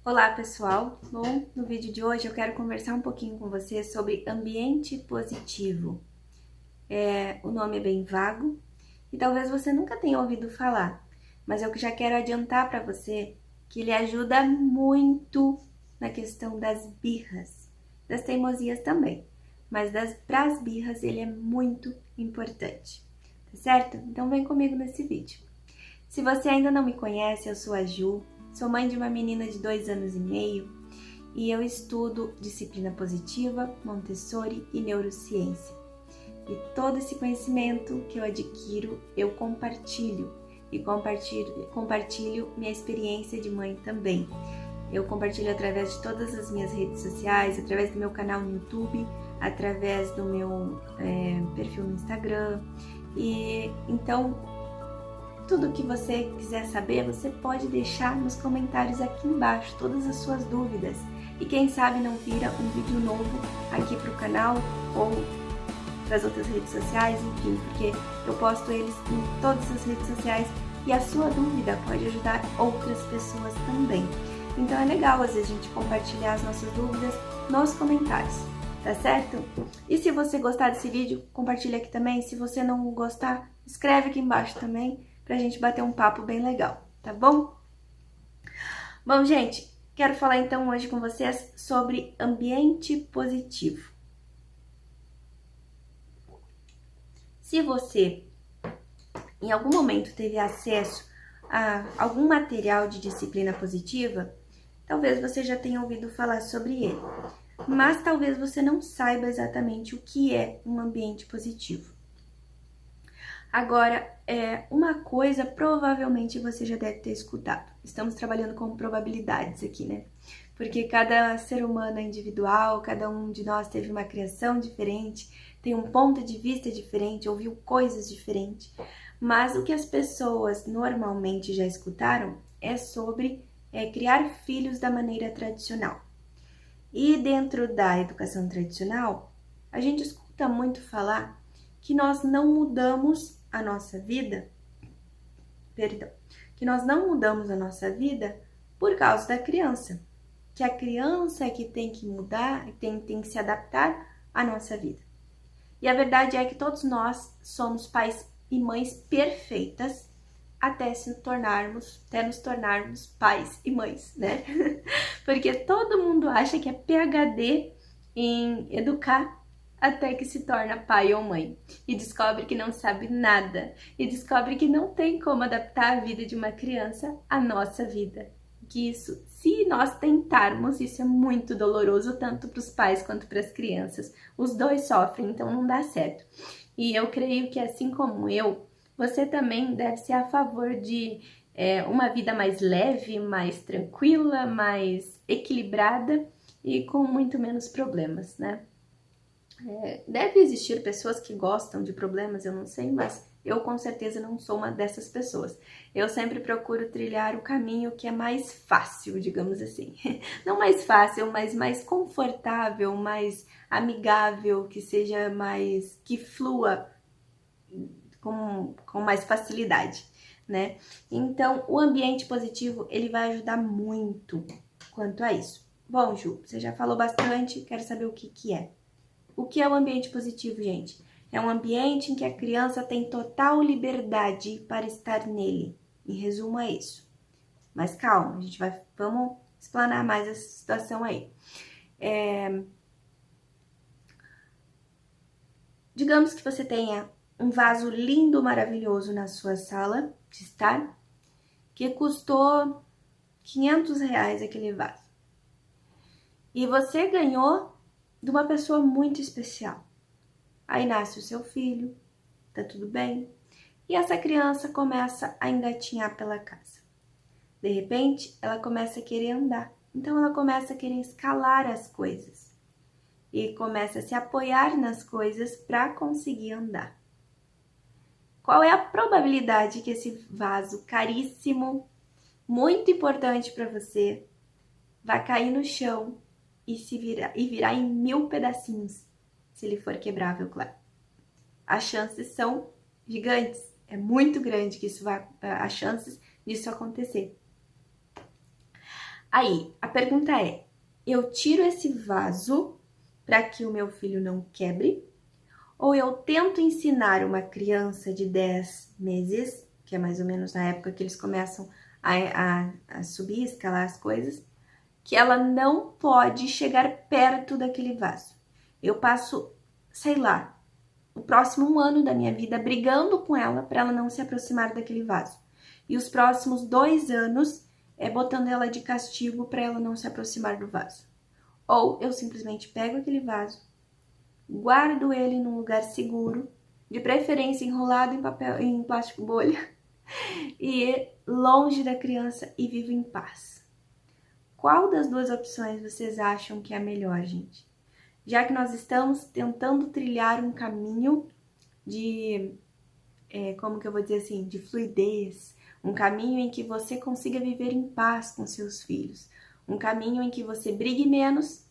Olá pessoal, bom, no vídeo de hoje eu quero conversar um pouquinho com você sobre ambiente positivo. O nome é bem vago e talvez você nunca tenha ouvido falar, mas eu já quero adiantar para você que ele ajuda muito na questão das birras, das teimosias também, mas para as birras ele é muito importante, tá certo? Então vem comigo nesse vídeo. Se você ainda não me conhece, eu sou a Ju, sou mãe de uma menina de 2 anos e meio e eu estudo disciplina positiva, Montessori e neurociência. E todo esse conhecimento que eu adquiro, eu compartilho e compartilho minha experiência de mãe também. Eu compartilho através de todas as minhas redes sociais, através do meu canal no YouTube, através do meu perfil no Instagram. E então tudo que você quiser saber, você pode deixar nos comentários aqui embaixo todas as suas dúvidas. E quem sabe não vira um vídeo novo aqui para o canal ou para as outras redes sociais, enfim, porque eu posto eles em todas as redes sociais e a sua dúvida pode ajudar outras pessoas também. Então é legal às vezes a gente compartilhar as nossas dúvidas nos comentários, tá certo? E se você gostar desse vídeo, compartilha aqui também. Se você não gostar, escreve aqui embaixo também, pra gente bater um papo bem legal, tá bom? Bom, gente, quero falar então hoje com vocês sobre ambiente positivo. Se você em algum momento teve acesso a algum material de disciplina positiva, talvez você já tenha ouvido falar sobre ele, mas talvez você não saiba exatamente o que é um ambiente positivo. Agora, uma coisa provavelmente você já deve ter escutado. Estamos trabalhando com probabilidades aqui, né? Porque cada ser humano é individual, cada um de nós teve uma criação diferente, tem um ponto de vista diferente, ouviu coisas diferentes. Mas o que as pessoas normalmente já escutaram é sobre criar filhos da maneira tradicional. E dentro da educação tradicional, a gente escuta muito falar que nós não mudamos a nossa vida, que nós não mudamos a nossa vida por causa da criança, que a criança é que tem que mudar, tem que se adaptar à nossa vida. E a verdade é que todos nós somos pais e mães perfeitas até nos tornarmos pais e mães, né? Porque todo mundo acha que é PhD em educar até que se torna pai ou mãe e descobre que não sabe nada e descobre que não tem como adaptar a vida de uma criança à nossa vida. Que isso, se nós tentarmos, isso é muito doloroso tanto para os pais quanto para as crianças. Os dois sofrem, então não dá certo. E eu creio que assim como eu, você também deve ser a favor de uma vida mais leve, mais tranquila, mais equilibrada e com muito menos problemas, né? Deve existir pessoas que gostam de problemas, eu não sei, mas eu com certeza não sou uma dessas pessoas. Eu sempre procuro trilhar o caminho que é mais fácil, digamos assim. Não mais fácil, mas mais confortável, mais amigável, que seja mais, que flua com mais facilidade, né? Então, o ambiente positivo, ele vai ajudar muito quanto a isso. Bom, Ju, você já falou bastante, quero saber o que é. O que é o ambiente positivo, gente? É um ambiente em que a criança tem total liberdade para estar nele. Em resumo, é isso. Mas calma, vamos explanar mais essa situação aí. Digamos que você tenha um vaso lindo, maravilhoso na sua sala de estar, que custou R$ 500 aquele vaso. E você ganhou de uma pessoa muito especial. Aí nasce o seu filho, tá tudo bem, e essa criança começa a engatinhar pela casa. De repente, ela começa a querer andar, então ela começa a querer escalar as coisas e começa a se apoiar nas coisas para conseguir andar. Qual é a probabilidade que esse vaso caríssimo, muito importante para você, vai cair no chão e virar em 1000 pedacinhos, se ele for quebrável, claro? As chances são gigantes, é muito grande que as chances disso acontecer. Aí, a pergunta é, eu tiro esse vaso para que o meu filho não quebre? Ou eu tento ensinar uma criança de 10 meses, que é mais ou menos na época que eles começam a subir, escalar as coisas, que ela não pode chegar perto daquele vaso. Eu passo, sei lá, o próximo 1 ano da minha vida brigando com ela para ela não se aproximar daquele vaso. E os próximos 2 anos botando ela de castigo para ela não se aproximar do vaso. Ou eu simplesmente pego aquele vaso, guardo ele num lugar seguro, de preferência enrolado em plástico bolha, e longe da criança e vivo em paz. Qual das duas opções vocês acham que é a melhor, gente? Já que nós estamos tentando trilhar um caminho de, como que eu vou dizer assim, de fluidez, um caminho em que você consiga viver em paz com seus filhos, um caminho em que você brigue menos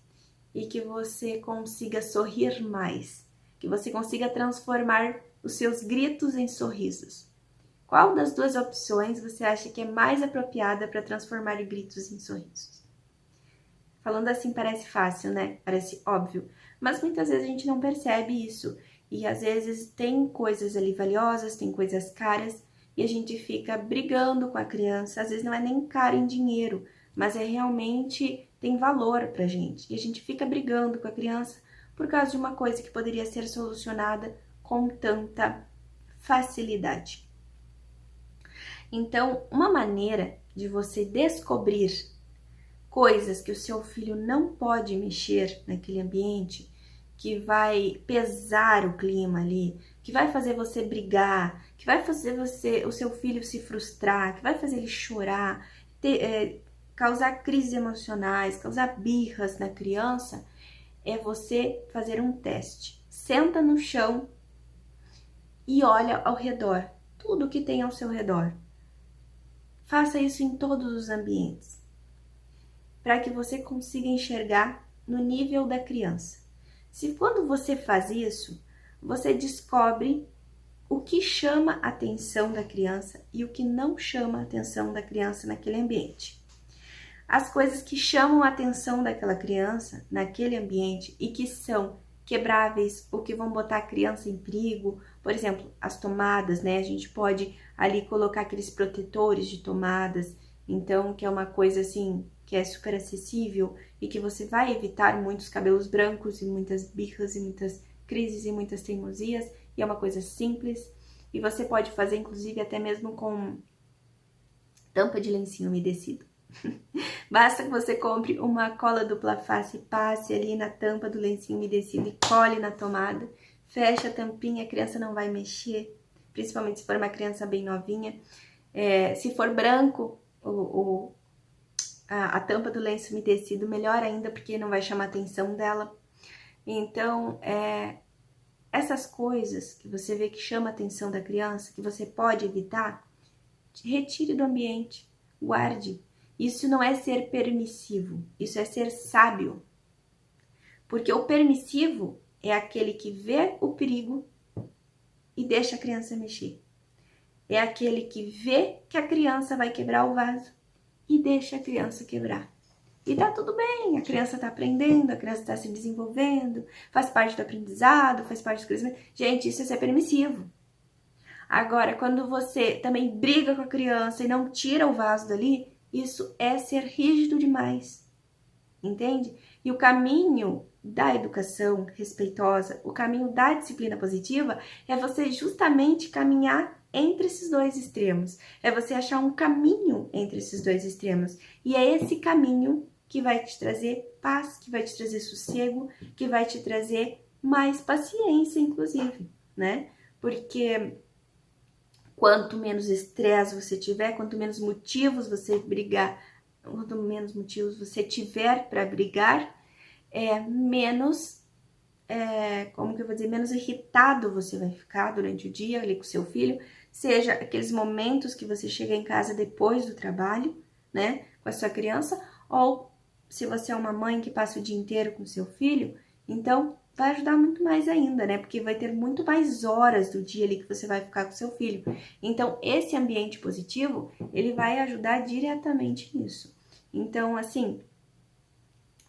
e que você consiga sorrir mais, que você consiga transformar os seus gritos em sorrisos. Qual das duas opções você acha que é mais apropriada para transformar gritos em sorrisos? Falando assim parece fácil, né? Parece óbvio, mas muitas vezes a gente não percebe isso e às vezes tem coisas ali valiosas, tem coisas caras e a gente fica brigando com a criança, às vezes não é nem caro em dinheiro, mas é realmente tem valor pra gente. E a gente fica brigando com a criança por causa de uma coisa que poderia ser solucionada com tanta facilidade. Então, uma maneira de você descobrir coisas que o seu filho não pode mexer naquele ambiente, que vai pesar o clima ali, que vai fazer você brigar, que vai fazer o seu filho se frustrar, que vai fazer ele chorar, causar crises emocionais, causar birras na criança, é você fazer um teste. Senta no chão e olha ao redor, tudo que tem ao seu redor. Faça isso em todos os ambientes, para que você consiga enxergar no nível da criança. Se quando você faz isso, você descobre o que chama a atenção da criança e o que não chama a atenção da criança naquele ambiente. As coisas que chamam a atenção daquela criança naquele ambiente e que são quebráveis ou que vão botar a criança em perigo, por exemplo, as tomadas, né? A gente pode ali colocar aqueles protetores de tomadas, então que é uma coisa assim que é super acessível e que você vai evitar muitos cabelos brancos e muitas birras e muitas crises e muitas teimosias, e é uma coisa simples e você pode fazer inclusive até mesmo com tampa de lencinho umedecido. Basta que você compre uma cola dupla face, passe ali na tampa do lencinho umedecido e cole na tomada, fecha a tampinha, a criança não vai mexer, principalmente se for uma criança bem novinha. Se for branco, a tampa do lenço umedecido, melhor ainda, porque não vai chamar a atenção dela. Então, essas coisas que você vê que chama a atenção da criança, que você pode evitar, retire do ambiente, guarde. Isso não é ser permissivo, isso é ser sábio. Porque o permissivo é aquele que vê o perigo e deixa a criança mexer. É aquele que vê que a criança vai quebrar o vaso e deixa a criança quebrar. E tá tudo bem, a criança tá aprendendo, a criança tá se desenvolvendo, faz parte do aprendizado, faz parte do crescimento. Gente, isso é ser permissivo. Agora, quando você também briga com a criança e não tira o vaso dali, isso é ser rígido demais, entende? E o caminho da educação respeitosa, o caminho da disciplina positiva é você justamente caminhar entre esses dois extremos, é você achar um caminho entre esses dois extremos, e é esse caminho que vai te trazer paz, que vai te trazer sossego, que vai te trazer mais paciência, inclusive, né? Porque quanto menos estresse você tiver, quanto menos motivos você brigar, quanto menos motivos você tiver para brigar, menos, como que eu vou dizer, menos irritado você vai ficar durante o dia ali com seu filho, seja aqueles momentos que você chega em casa depois do trabalho, né, com a sua criança, ou se você é uma mãe que passa o dia inteiro com seu filho, então vai ajudar muito mais ainda, né? Porque vai ter muito mais horas do dia ali que você vai ficar com seu filho. Então, esse ambiente positivo, ele vai ajudar diretamente nisso. Então, assim,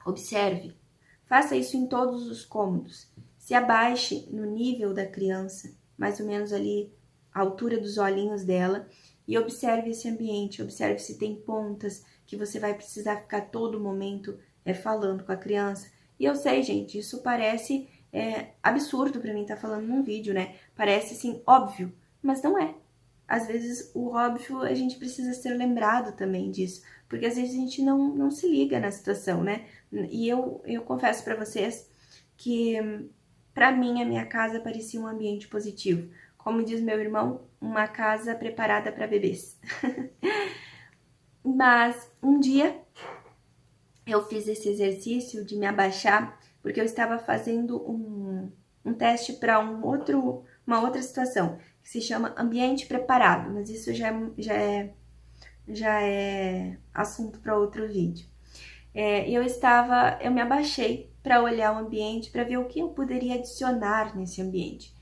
observe, faça isso em todos os cômodos. Se abaixe no nível da criança, mais ou menos ali a altura dos olhinhos dela, e observe esse ambiente, observe se tem pontas que você vai precisar ficar todo momento falando com a criança. E eu sei, gente, isso parece absurdo pra mim estar falando num vídeo, né? Parece, assim, óbvio, mas não é. Às vezes, o óbvio, a gente precisa ser lembrado também disso, porque às vezes a gente não se liga na situação, né? E eu confesso pra vocês que, pra mim, a minha casa parecia um ambiente positivo. Como diz meu irmão, uma casa preparada para bebês. Mas um dia eu fiz esse exercício de me abaixar, porque eu estava fazendo um teste para uma outra situação, que se chama ambiente preparado, mas isso já é assunto para outro vídeo. Eu me abaixei para olhar o ambiente, para ver o que eu poderia adicionar nesse ambiente.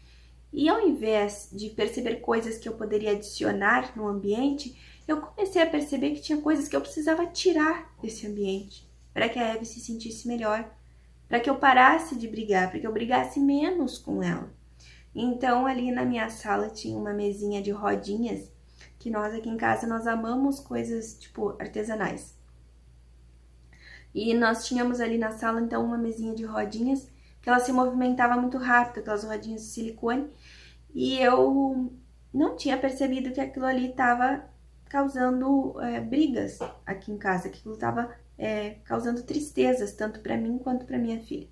E ao invés de perceber coisas que eu poderia adicionar no ambiente, eu comecei a perceber que tinha coisas que eu precisava tirar desse ambiente para que a Eve se sentisse melhor, para que eu parasse de brigar, para que eu brigasse menos com ela. Então, ali na minha sala tinha uma mesinha de rodinhas, que nós aqui em casa nós amamos coisas tipo artesanais. E nós tínhamos ali na sala então uma mesinha de rodinhas que ela se movimentava muito rápido, aquelas rodinhas de silicone, e eu não tinha percebido que aquilo ali estava causando brigas aqui em casa, que aquilo estava causando tristezas, tanto para mim quanto para minha filha.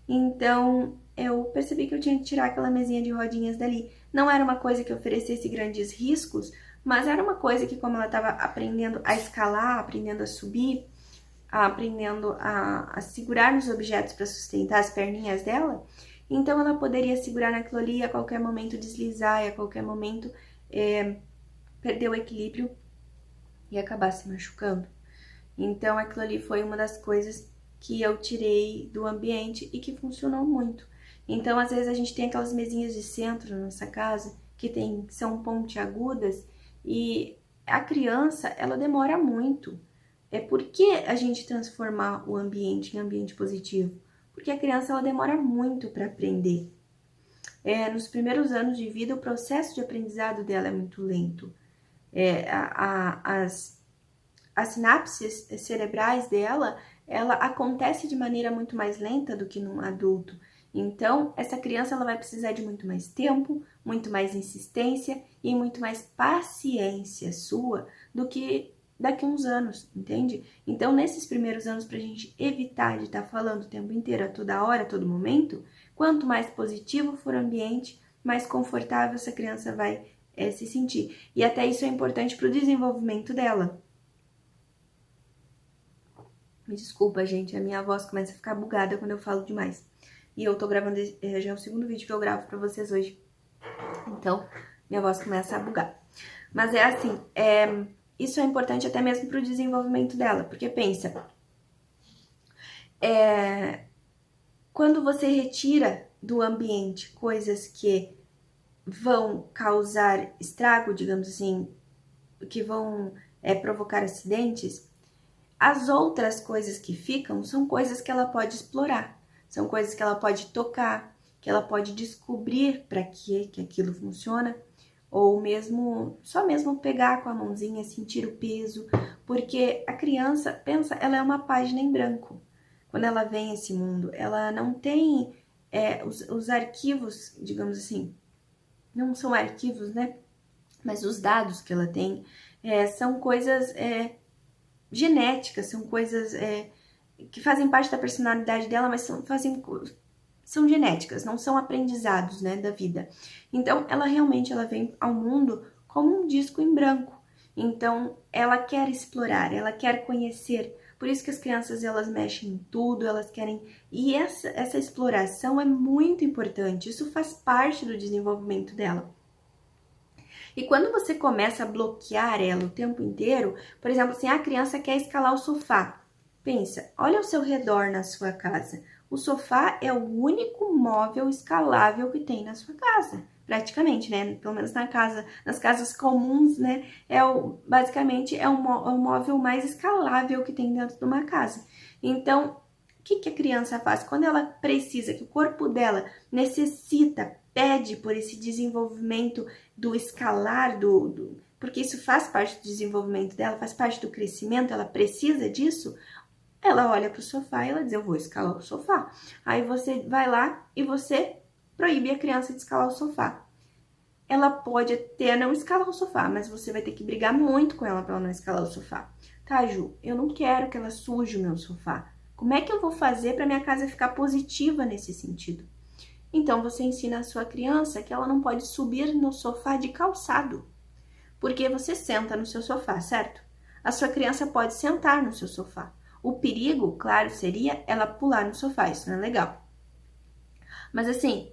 Então, eu percebi que eu tinha que tirar aquela mesinha de rodinhas dali. Não era uma coisa que oferecesse grandes riscos, mas era uma coisa que, como ela estava aprendendo a escalar, aprendendo a subir, aprendendo a segurar nos objetos para sustentar as perninhas dela, então ela poderia segurar naquilo ali e a qualquer momento deslizar, e a qualquer momento perder o equilíbrio e acabar se machucando. Então aquilo ali foi uma das coisas que eu tirei do ambiente e que funcionou muito. Então às vezes a gente tem aquelas mesinhas de centro na nossa casa que são pontiagudas e a criança, ela demora muito. Por que a gente transformar o ambiente em ambiente positivo? Porque a criança ela demora muito para aprender. Nos primeiros anos de vida, o processo de aprendizado dela é muito lento. As sinapses cerebrais dela, ela acontece de maneira muito mais lenta do que num adulto. Então, essa criança ela vai precisar de muito mais tempo, muito mais insistência e muito mais paciência sua do que daqui a uns anos, entende? Então, nesses primeiros anos, pra gente evitar de estar falando o tempo inteiro, a toda hora, a todo momento, quanto mais positivo for o ambiente, mais confortável essa criança vai se sentir. E até isso é importante pro desenvolvimento dela. Me desculpa, gente, a minha voz começa a ficar bugada quando eu falo demais. E eu tô gravando, já é o segundo vídeo que eu gravo pra vocês hoje. Então, minha voz começa a bugar. Mas é assim, isso é importante até mesmo para o desenvolvimento dela, porque pensa, quando você retira do ambiente coisas que vão causar estrago, digamos assim, que vão provocar acidentes, as outras coisas que ficam são coisas que ela pode explorar, são coisas que ela pode tocar, que ela pode descobrir para que aquilo funciona. Ou mesmo, só mesmo pegar com a mãozinha, sentir o peso, porque a criança, pensa, ela é uma página em branco. Quando ela vem a esse mundo, ela não tem os arquivos, digamos assim, não são arquivos, né? Mas os dados que ela tem são coisas genéticas, são coisas que fazem parte da personalidade dela, mas são genéticas, não são aprendizados, né, da vida. Então, ela realmente vem ao mundo como um disco em branco. Então, ela quer explorar, ela quer conhecer. Por isso que as crianças, elas mexem em tudo, elas querem... E essa exploração é muito importante, isso faz parte do desenvolvimento dela. E quando você começa a bloquear ela o tempo inteiro, por exemplo, assim, a criança quer escalar o sofá. Pensa, olha ao seu redor na sua casa. O sofá é o único móvel escalável que tem na sua casa. praticamente, né? Pelo menos nas casas comuns, né? Basicamente é o móvel mais escalável que tem dentro de uma casa. Então, o que a criança faz? Quando ela precisa, que o corpo dela necessita, pede por esse desenvolvimento do escalar, porque isso faz parte do desenvolvimento dela, faz parte do crescimento, ela precisa disso, ela olha para o sofá e ela diz, eu vou escalar o sofá. Aí você vai lá e você proíbe a criança de escalar o sofá. Ela pode até não escalar o sofá, mas você vai ter que brigar muito com ela para ela não escalar o sofá. Tá, Ju, eu não quero que ela suje o meu sofá. Como é que eu vou fazer para minha casa ficar positiva nesse sentido? Então, você ensina a sua criança que ela não pode subir no sofá de calçado. Porque você senta no seu sofá, certo? A sua criança pode sentar no seu sofá. O perigo, claro, seria ela pular no sofá, isso não é legal. Mas assim,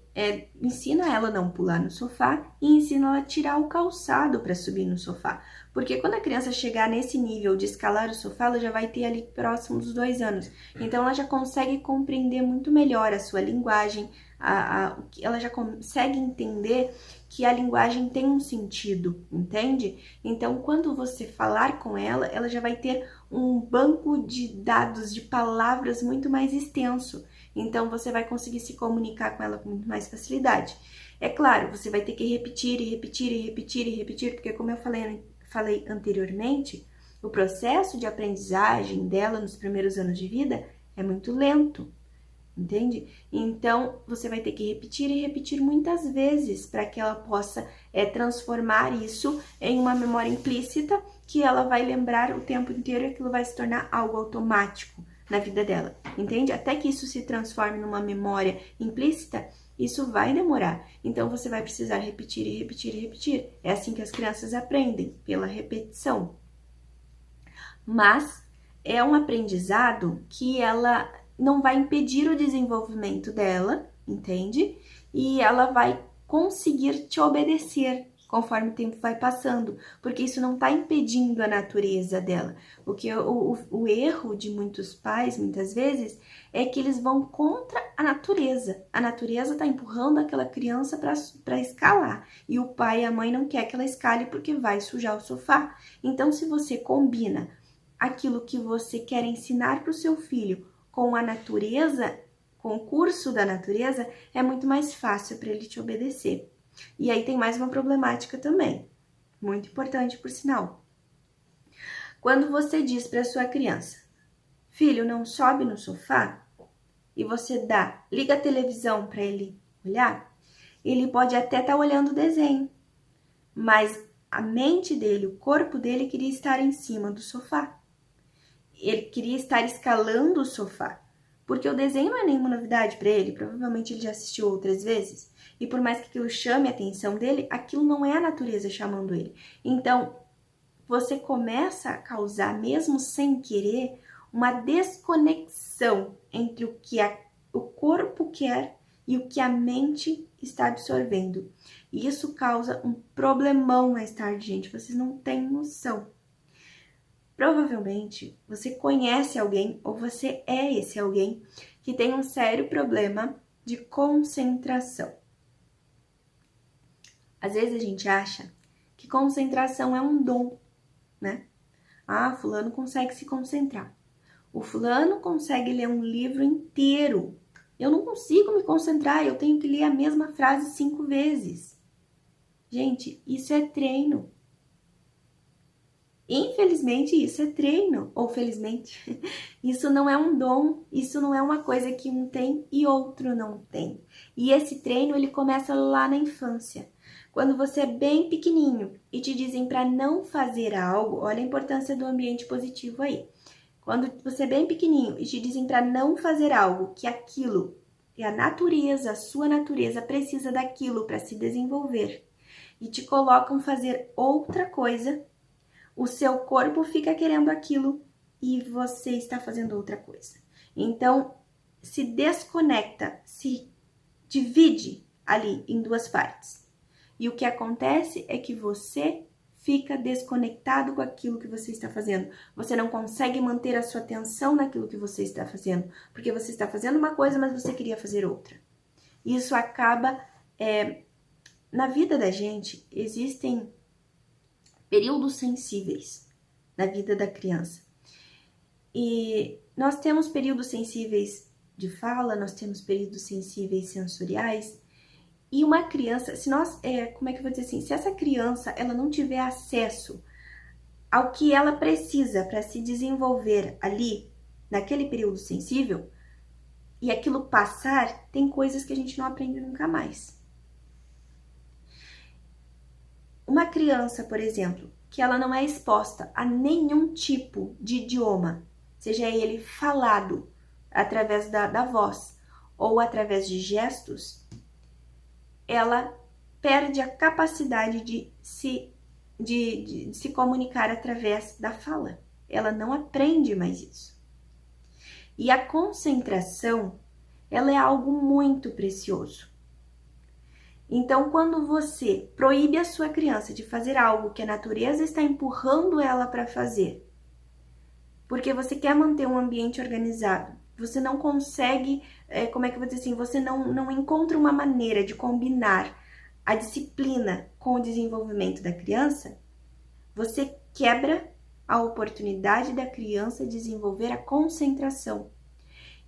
ensina ela a não pular no sofá e ensina ela a tirar o calçado para subir no sofá. Porque quando a criança chegar nesse nível de escalar o sofá, ela já vai ter ali próximo dos 2 anos. Então, ela já consegue compreender muito melhor a sua linguagem, ela já consegue entender que a linguagem tem um sentido, entende? Então, quando você falar com ela, ela já vai ter um banco de dados, de palavras muito mais extenso. Então, você vai conseguir se comunicar com ela com muito mais facilidade. É claro, você vai ter que repetir e repetir e repetir e repetir, porque como eu falei anteriormente, o processo de aprendizagem dela nos primeiros anos de vida é muito lento, entende? Então, você vai ter que repetir e repetir muitas vezes para que ela possa transformar isso em uma memória implícita que ela vai lembrar o tempo inteiro e aquilo vai se tornar algo automático na vida dela, entende? Até que isso se transforme numa memória implícita, isso vai demorar. Então, você vai precisar repetir e repetir e repetir. É assim que as crianças aprendem, pela repetição. Mas é um aprendizado que ela não vai impedir o desenvolvimento dela, entende? E ela vai conseguir te obedecer conforme o tempo vai passando, porque isso não está impedindo a natureza dela. O erro de muitos pais, muitas vezes, é que eles vão contra a natureza. A natureza está empurrando aquela criança para escalar, e o pai e a mãe não quer que ela escale porque vai sujar o sofá. Então, se você combina aquilo que você quer ensinar para o seu filho com a natureza, com o curso da natureza, é muito mais fácil para ele te obedecer. E aí tem mais uma problemática também, muito importante por sinal. Quando você diz para sua criança, filho, não sobe no sofá, e você liga a televisão para ele olhar, ele pode até estar olhando o desenho, mas a mente dele, o corpo dele queria estar em cima do sofá. Ele queria estar escalando o sofá, porque o desenho não é nenhuma novidade para ele, provavelmente ele já assistiu outras vezes. E por mais que aquilo chame a atenção dele, aquilo não é a natureza chamando ele. Então, você começa a causar, mesmo sem querer, uma desconexão entre o que o corpo quer e o que a mente está absorvendo. E isso causa um problemão mais tarde, gente. Vocês não têm noção. Provavelmente, você conhece alguém ou você é esse alguém que tem um sério problema de concentração. Às vezes a gente acha que concentração é um dom, né? Ah, fulano consegue se concentrar. O fulano consegue ler um livro inteiro. Eu não consigo me concentrar, eu tenho que ler a mesma frase 5 vezes. Gente, isso é treino. Infelizmente, isso é treino, ou felizmente. Isso não é um dom, isso não é uma coisa que um tem e outro não tem. E esse treino, ele começa lá na infância. Quando você é bem pequenininho e te dizem para não fazer algo, olha a importância do ambiente positivo aí. Quando você é bem pequenininho e te dizem para não fazer algo, que aquilo é a natureza, a sua natureza precisa daquilo para se desenvolver, e te colocam fazer outra coisa, o seu corpo fica querendo aquilo e você está fazendo outra coisa. Então, se desconecta, se divide ali em 2 partes. E o que acontece é que você fica desconectado com aquilo que você está fazendo. Você não consegue manter a sua atenção naquilo que você está fazendo, porque você está fazendo uma coisa, mas você queria fazer outra. Isso acaba na vida da gente existem períodos sensíveis na vida da criança. E nós temos períodos sensíveis de fala, nós temos períodos sensíveis sensoriais. E uma criança, se nós, como é que eu vou dizer assim, se essa criança ela não tiver acesso ao que ela precisa para se desenvolver ali, naquele período sensível, e aquilo passar, tem coisas que a gente não aprende nunca mais. Uma criança, por exemplo, que ela não é exposta a nenhum tipo de idioma, seja ele falado através da voz ou através de gestos, ela perde a capacidade de se comunicar através da fala. Ela não aprende mais isso. E a concentração, ela é algo muito precioso. Então, quando você proíbe a sua criança de fazer algo que a natureza está empurrando ela para fazer, porque você quer manter um ambiente organizado, você não consegue, como é que eu vou dizer assim, você não encontra uma maneira de combinar a disciplina com o desenvolvimento da criança, você quebra a oportunidade da criança desenvolver a concentração.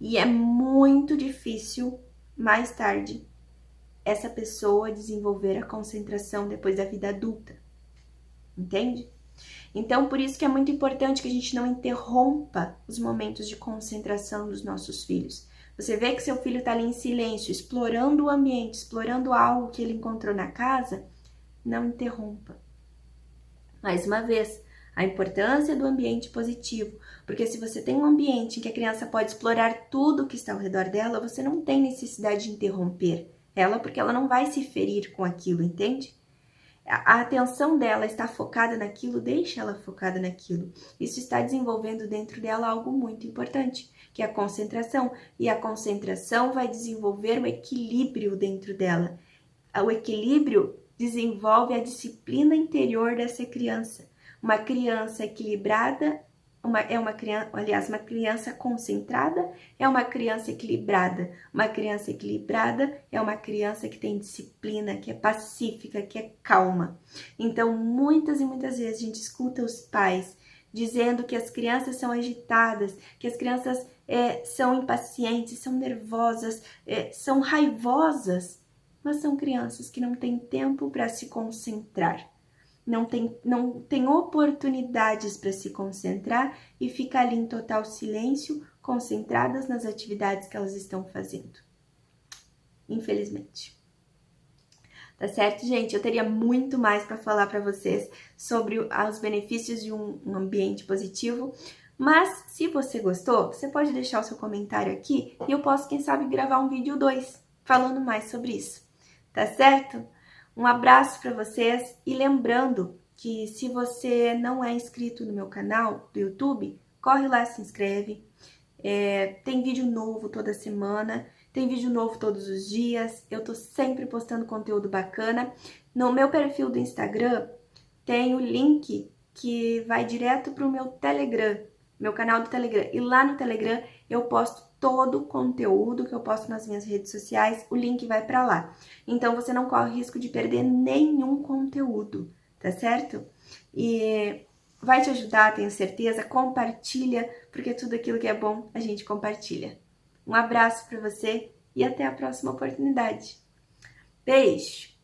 E é muito difícil, mais tarde, essa pessoa desenvolver a concentração depois da vida adulta. Entende? Então, por isso que é muito importante que a gente não interrompa os momentos de concentração dos nossos filhos. Você vê que seu filho está ali em silêncio, explorando o ambiente, explorando algo que ele encontrou na casa, não interrompa. Mais uma vez, a importância do ambiente positivo, porque se você tem um ambiente em que a criança pode explorar tudo que está ao redor dela, você não tem necessidade de interromper ela, porque ela não vai se ferir com aquilo, entende? A atenção dela está focada naquilo, deixa ela focada naquilo. Isso está desenvolvendo dentro dela algo muito importante, que é a concentração. E a concentração vai desenvolver o equilíbrio dentro dela. O equilíbrio desenvolve a disciplina interior dessa criança. Uma criança equilibrada uma criança concentrada é uma criança equilibrada. Uma criança equilibrada é uma criança que tem disciplina, que é pacífica, que é calma. Então, muitas e muitas vezes a gente escuta os pais dizendo que as crianças são agitadas, que as crianças são impacientes, são nervosas, são raivosas, mas são crianças que não têm tempo para se concentrar. Não tem oportunidades para se concentrar e ficar ali em total silêncio, concentradas nas atividades que elas estão fazendo. Infelizmente. Tá certo, gente? Eu teria muito mais para falar para vocês sobre os benefícios de um ambiente positivo, mas se você gostou, você pode deixar o seu comentário aqui e eu posso, quem sabe, gravar um vídeo 2 falando mais sobre isso. Tá certo? Um abraço para vocês e lembrando que se você não é inscrito no meu canal do YouTube, corre lá e se inscreve. Tem vídeo novo toda semana, tem vídeo novo todos os dias, eu tô sempre postando conteúdo bacana. No meu perfil do Instagram tem o link que vai direto pro meu Telegram, meu canal do Telegram. E lá no Telegram eu posto todo o conteúdo que eu posto nas minhas redes sociais, o link vai para lá. Então, você não corre risco de perder nenhum conteúdo, tá certo? E vai te ajudar, tenho certeza. Compartilha, porque tudo aquilo que é bom a gente compartilha. Um abraço para você e até a próxima oportunidade. Beijo!